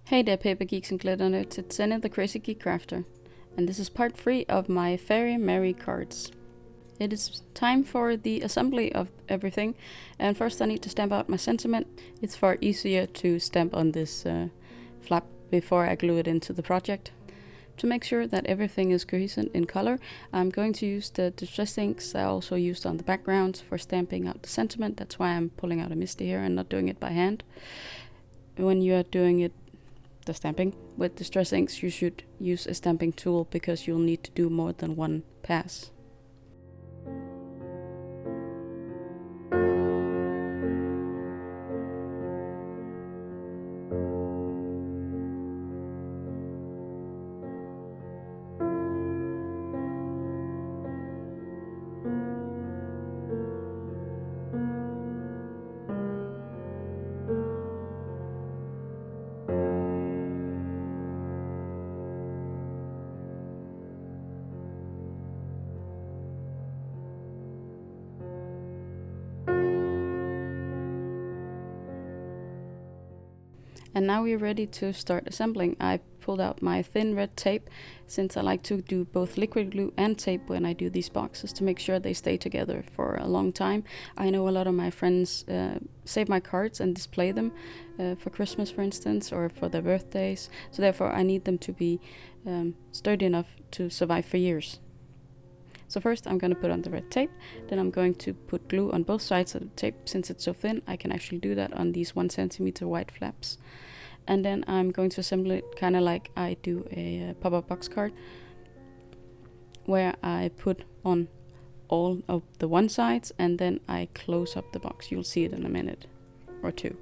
Hey there paper geeks and glitter nerds, it's Zen the Crazy Geek Crafter, and this is part 3 of my Fairy Merry cards. It is time for the assembly of everything, and first I need to stamp out my sentiment. It's far easier to stamp on this flap before I glue it into the project. To make sure that everything is cohesive in color, I'm going to use the distress inks I also used on the backgrounds for stamping out the sentiment. That's why I'm pulling out a Misty here and not doing it by hand. When you are doing the stamping with distress inks, you should use a stamping tool because you'll need to do more than one pass. And now we're ready to start assembling. I pulled out my thin red tape since I like to do both liquid glue and tape when I do these boxes to make sure they stay together for a long time. I know a lot of my friends save my cards and display them for Christmas, for instance, or for their birthdays. So therefore I need them to be sturdy enough to survive for years. So first I'm going to put on the red tape, then I'm going to put glue on both sides of the tape. Since it's so thin, I can actually do that on these 1 centimeter wide flaps. And then I'm going to assemble it kind of like I do a pop-up box card, where I put on all of the one sides and then I close up the box. You'll see it in a minute or two.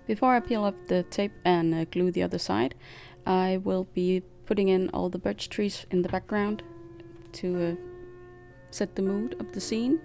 Before I peel up the tape and glue the other side, I will be putting in all the birch trees in the background to set the mood of the scene.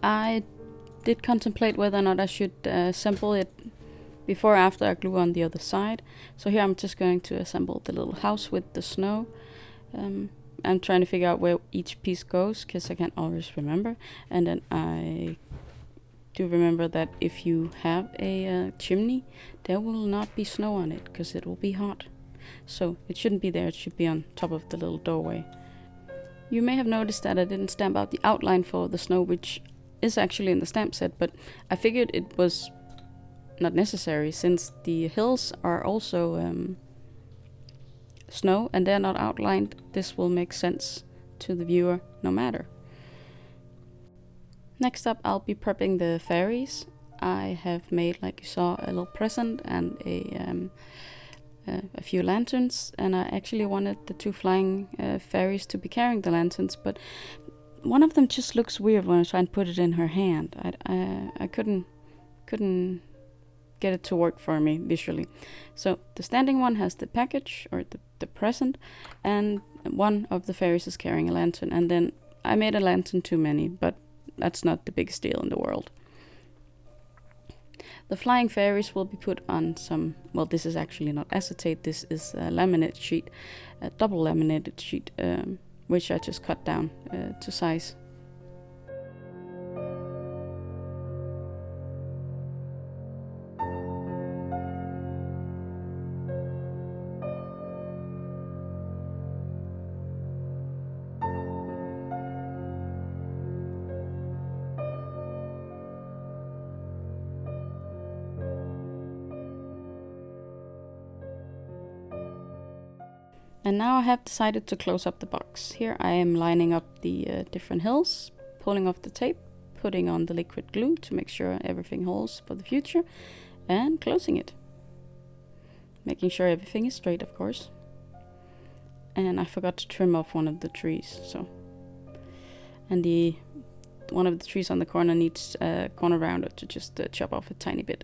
I did contemplate whether or not I should assemble it before or after I glue on the other side. So here I'm just going to assemble the little house with the snow. I'm trying to figure out where each piece goes because I can't always remember. And then I do remember that if you have a chimney, there will not be snow on it because it will be hot. So it shouldn't be there, it should be on top of the little doorway. You may have noticed that I didn't stamp out the outline for the snow, which is actually in the stamp set, but I figured it was not necessary since the hills are also snow and they're not outlined. This will make sense to the viewer no matter. Next up I'll be prepping the fairies. I have made, like you saw, a little present and a few lanterns, and I actually wanted the two flying fairies to be carrying the lanterns, but one of them just looks weird when I try and put it in her hand. I couldn't get it to work for me visually. So the standing one has the package, or the present, and one of the fairies is carrying a lantern. And then I made a lantern too many, but that's not the biggest deal in the world. The flying fairies will be put on some, well, this is actually not acetate, this is a laminate sheet, a double laminated sheet, which I just cut down to size. And now I have decided to close up the box. Here I am lining up the different hills, pulling off the tape, putting on the liquid glue to make sure everything holds for the future, and closing it. Making sure everything is straight, of course. And I forgot to trim off one of the trees, so. And one of the trees on the corner needs a corner rounder to just chop off a tiny bit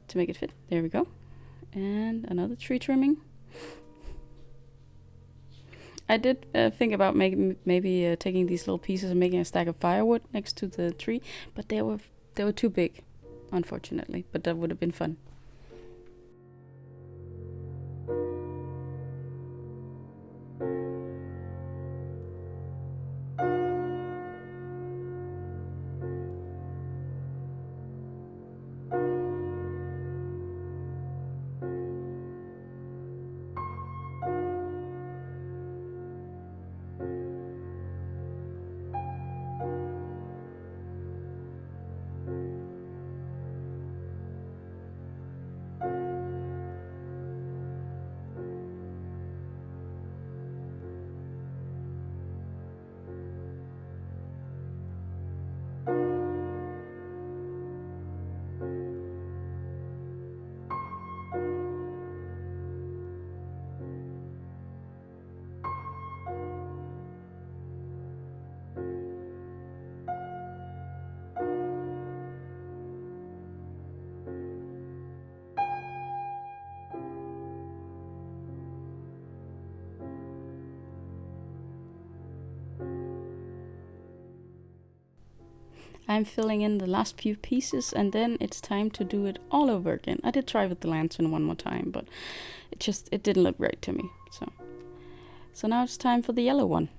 to make it fit. There we go. And another tree trimming. I did think about maybe taking these little pieces and making a stack of firewood next to the tree, but they were too big, unfortunately. But that would have been fun. I'm filling in the last few pieces, and then it's time to do it all over again. I did try with the lantern one more time, but it didn't look right to me. So now it's time for the yellow one.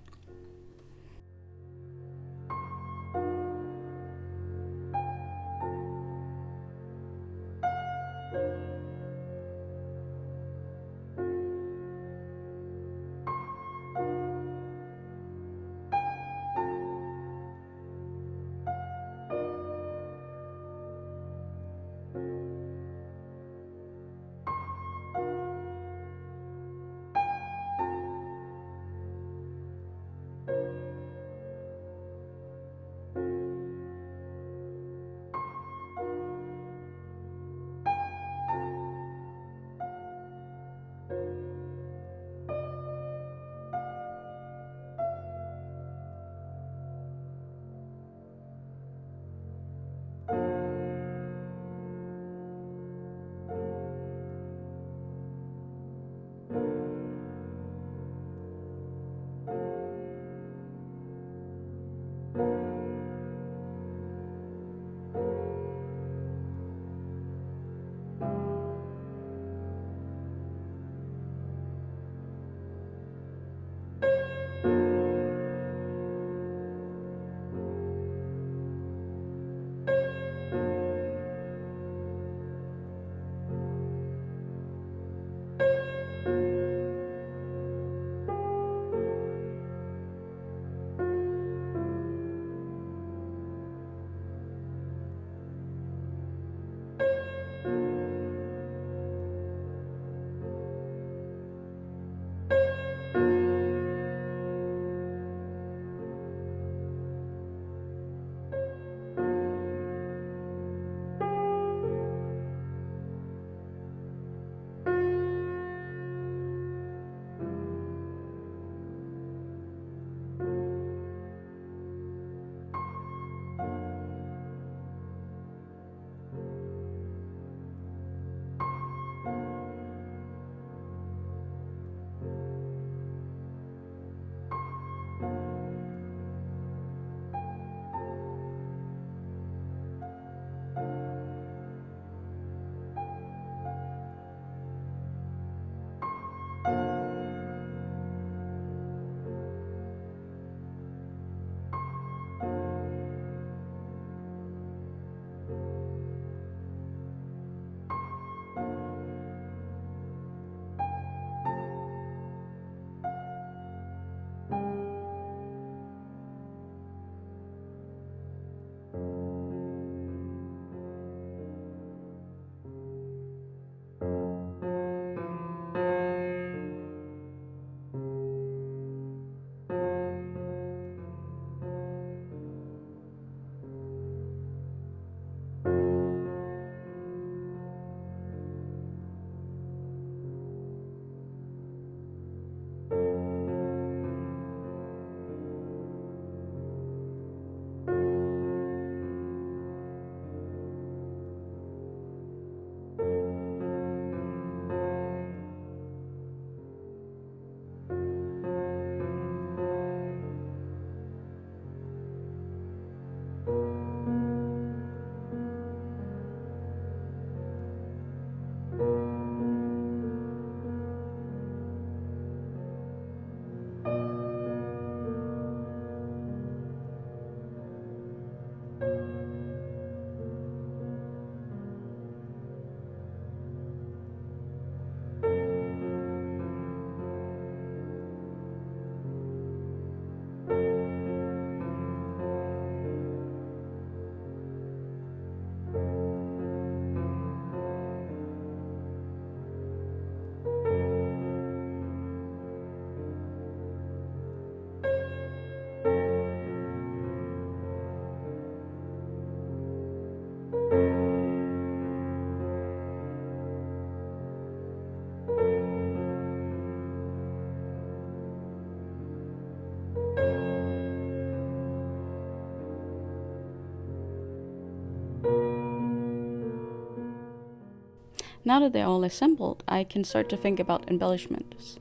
Now that they're all assembled, I can start to think about embellishments.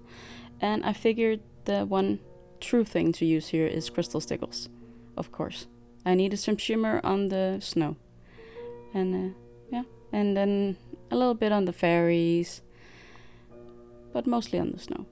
And I figured the one true thing to use here is crystal stickles, of course. I needed some shimmer on the snow. And yeah, and then a little bit on the fairies, but mostly on the snow.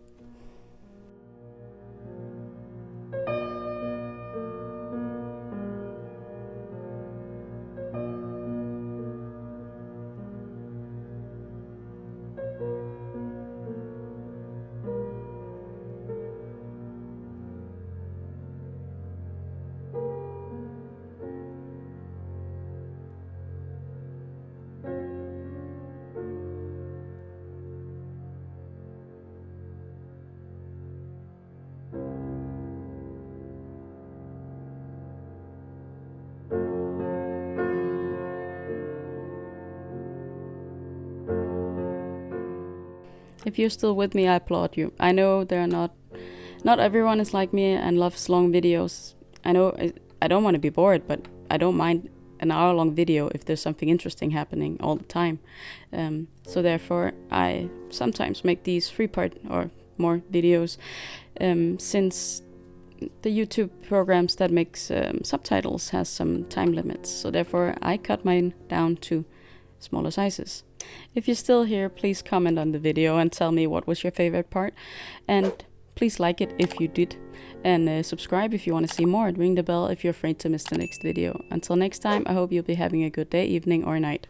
If you're still with me, I applaud you. I know not everyone is like me and loves long videos. I know I don't want to be bored, but I don't mind an hour-long video if there's something interesting happening all the time. So therefore, I sometimes make these 3-part or more videos, since the YouTube programs that makes subtitles has some time limits. So therefore, I cut mine down to smaller sizes. If you're still here, please comment on the video and tell me what was your favorite part. And please like it if you did. And subscribe if you want to see more. And ring the bell if you're afraid to miss the next video. Until next time, I hope you'll be having a good day, evening, or night.